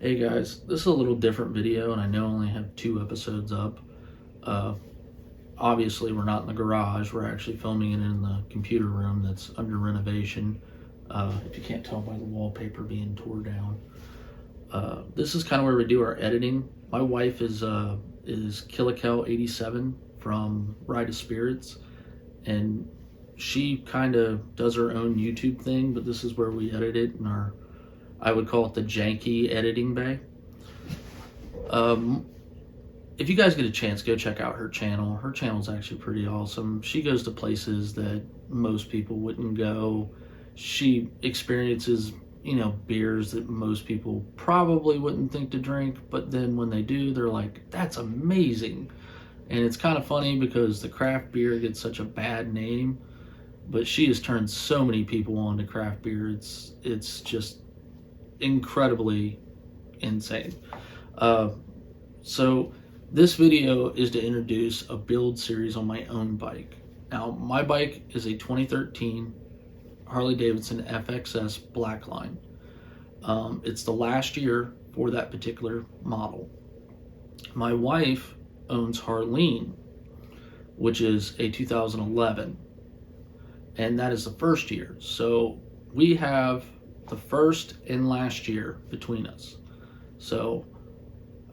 Hey guys, this is a little different video, and I know I only have 2 episodes up. Uh, Obviously, we're not in the garage. We're actually filming it in the computer room that's under renovation. If you can't tell by the wallpaper being tore down. This is kind of where we do our editing. My wife is Killikel87 from Ride of Spirits, and she kind of does her own YouTube thing, but this is where we edit it in our, I would call it the janky editing bay. If you guys get a chance, go check out her channel. Her channel's actually pretty awesome. She goes to places that most people wouldn't go. She experiences, beers that most people probably wouldn't think to drink, but then when they do, they're like, that's amazing. And it's kind of funny because the craft beer gets such a bad name, but she has turned so many people on to craft beer. It's just incredibly insane. So this video is to introduce a build series on my own bike. Now, my bike is a 2013 Harley-Davidson FXS Blackline. It's the last year for that particular model. My wife owns Harleen, which is a 2011, and that is the first year. So we have the first and last year between us. So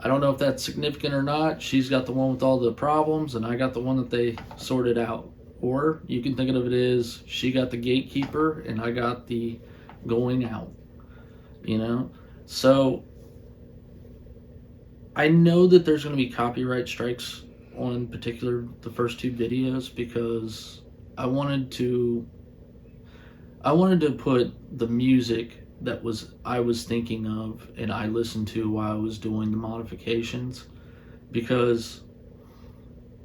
I don't know if that's significant or not. She's got the one with all the problems, and I got the one that they sorted out. Or you can think of it as she got the gatekeeper, and I got the going out. So I know that there's going to be copyright strikes on the first 2 videos, because I wanted to put the music that I was thinking of and I listened to while I was doing the modifications, because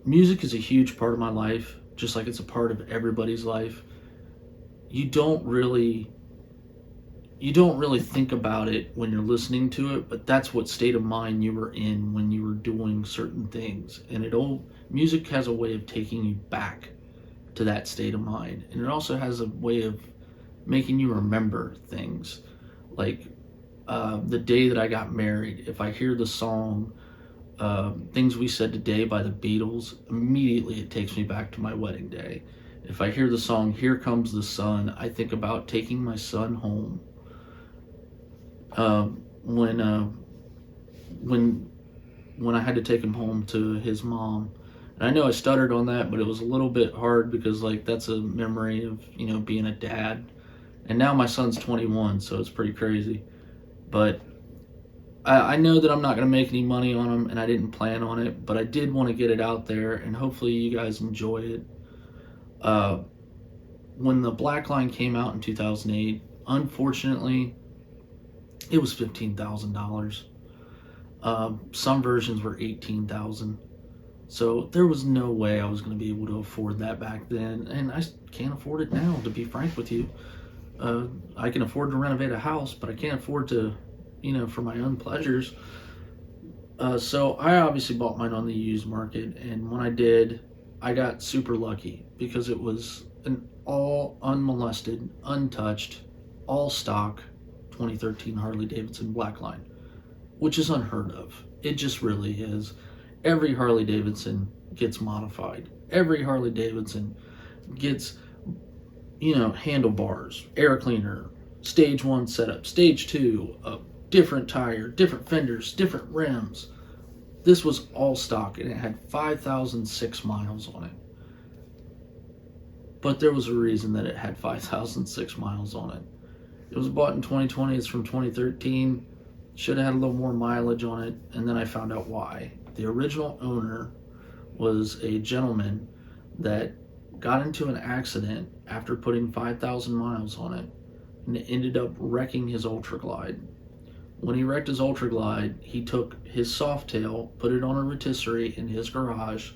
music is a huge part of my life, just like it's a part of everybody's life. You don't really think about it when you're listening to it, but that's what state of mind you were in when you were doing certain things. And music has a way of taking you back to that state of mind, and it also has a way of making you remember things. Like the day that I got married, if I hear the song Things We Said Today by the Beatles, immediately it takes me back to my wedding day. If I hear the song Here Comes the Sun, I think about taking my son home. When I had to take him home to his mom. And I know I stuttered on that, but it was a little bit hard because that's a memory of, being a dad. And now my son's 21, so it's pretty crazy. But I know that I'm not going to make any money on him, and I didn't plan on it, but I did want to get it out there, and hopefully you guys enjoy it. When the Blackline came out in 2008, unfortunately, it was $15,000. Some versions were $18,000. So there was no way I was going to be able to afford that back then, and I can't afford it now, to be frank with you. I can afford to renovate a house, but I can't afford to, for my own pleasures. So I obviously bought mine on the used market, and when I did, I got super lucky because it was an all unmolested, untouched, all stock 2013 Harley-Davidson Blackline, which is unheard of. It just really is. Every Harley-Davidson gets modified. Every Harley-Davidson gets, handlebars, air cleaner, stage 1 setup, stage 2, a different tire, different fenders, different rims. This was all stock, and it had 5,006 miles on it. But there was a reason that it had 5,006 miles on it. It was bought in 2020. It's from 2013. Should have had a little more mileage on it, and then I found out why. The original owner was a gentleman that got into an accident after putting 5,000 miles on it, and it ended up wrecking his Ultra Glide. When he wrecked his Ultra Glide, he took his Softail, put it on a rotisserie in his garage,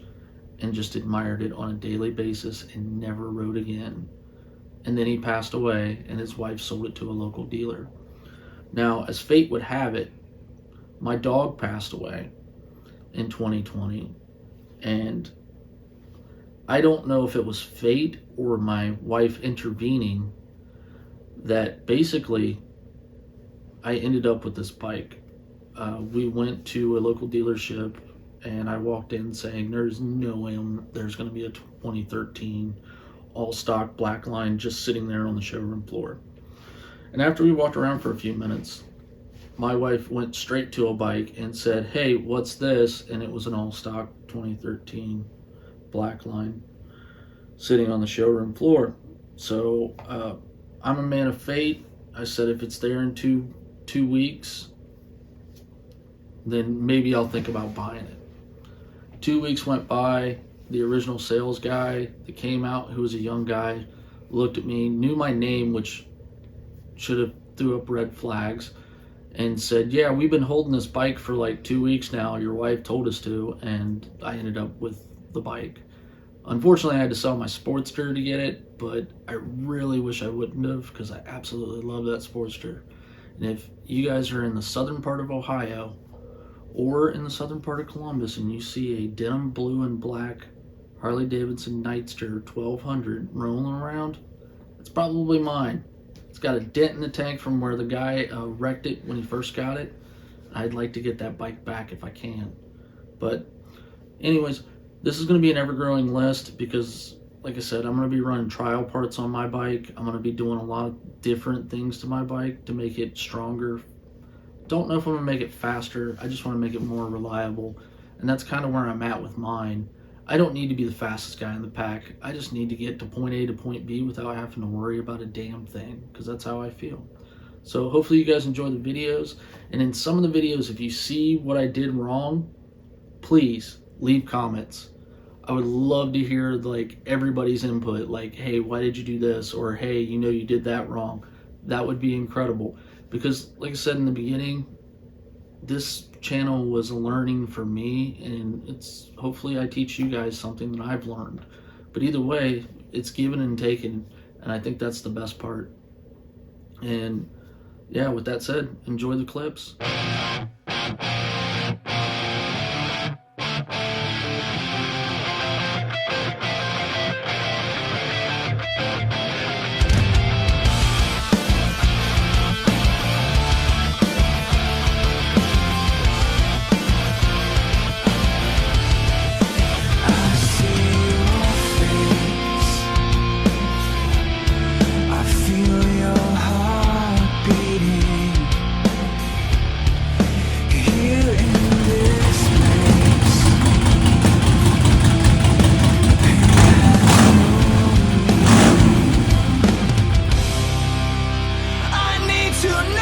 and just admired it on a daily basis and never rode again. And then he passed away, and his wife sold it to a local dealer. Now, as fate would have it, my dog passed away in 2020, and I don't know if it was fate or my wife intervening that basically I ended up with this bike. we went to a local dealership, and I walked in saying, there's no way there's going to be a 2013 all stock black line just sitting there on the showroom floor. And after we walked around for a few minutes, my wife went straight to a bike and said, hey, what's this? And it was an all stock 2013 black line sitting on the showroom floor. So I'm a man of fate. I said, if it's there in two weeks, then maybe I'll think about buying it. 2 weeks went by. The original sales guy that came out, who was a young guy, looked at me, knew my name, which should have threw up red flags, and said, yeah, we've been holding this bike for like 2 weeks now. Your wife told us to. And I ended up with the bike. Unfortunately, I had to sell my Sportster to get it, but I really wish I wouldn't have, because I absolutely love that Sportster. And if you guys are in the southern part of Ohio or in the southern part of Columbus and you see a denim blue and black Harley Davidson Nightster 1200 rolling around, it's probably mine. It's got a dent in the tank from where the guy wrecked it when he first got it. I'd like to get that bike back if I can. But anyways, this is going to be an ever-growing list because, like I said, I'm going to be running trial parts on my bike. I'm going to be doing a lot of different things to my bike to make it stronger. Don't know if I'm going to make it faster. I just want to make it more reliable. And that's kind of where I'm at with mine. I don't need to be the fastest guy in the pack. I just need to get to point A to point B without having to worry about a damn thing, because that's how I feel. So hopefully you guys enjoy the videos. And in some of the videos, if you see what I did wrong, please leave comments. I would love to hear like everybody's input, like, hey, why did you do this? Or, hey, you know you did that wrong. That would be incredible. Because like I said in the beginning, this channel was a learning for me, and it's hopefully I teach you guys something that I've learned. But either way, it's given and taken, and I think that's the best part. And yeah, with that said, enjoy the clips. To